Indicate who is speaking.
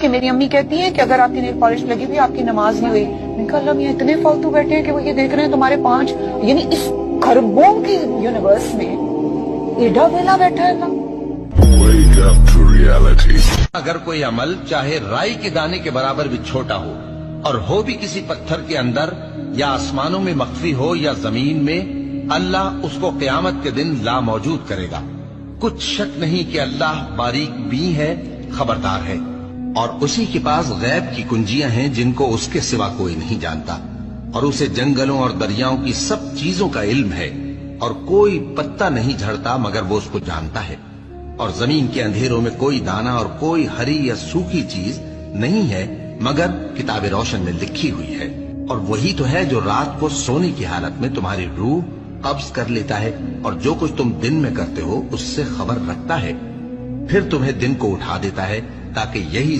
Speaker 1: کہ میری امی کہتی ہیں کہ اگر آپ کی نیل پالش لگی ہوئی آپ کی نماز نہیں ہوئی. میں کہا اللہ میاں اتنے فالتو بیٹھے ہیں کہ وہ یہ دیکھ رہے ہیں تمہارے 5 یعنی اس خربوں کی یونیورس میں ایڈا ویلا بیٹھا ہے اللہ.
Speaker 2: Wake up to reality.
Speaker 3: اگر کوئی عمل چاہے رائی کے دانے کے برابر بھی چھوٹا ہو اور ہو بھی کسی پتھر کے اندر یا آسمانوں میں مخفی ہو یا زمین میں، اللہ اس کو قیامت کے دن لا موجود کرے گا. کچھ شک نہیں کہ اللہ باریک بین ہے، خبردار ہے، اور اسی کے پاس غیب کی کنجیاں ہیں جن کو اس کے سوا کوئی نہیں جانتا، اور اسے جنگلوں اور دریاؤں کی سب چیزوں کا علم ہے، اور کوئی پتا نہیں جھڑتا مگر وہ اس کو جانتا ہے، اور زمین کے اندھیروں میں کوئی دانہ اور کوئی ہری یا سوکھی چیز نہیں ہے مگر کتاب روشن میں لکھی ہوئی ہے. اور وہی تو ہے جو رات کو سونے کی حالت میں تمہاری روح قبض کر لیتا ہے اور جو کچھ تم دن میں کرتے ہو اس سے خبر رکھتا ہے، پھر تمہیں دن کو اٹھا دیتا ہے تاکہ یہی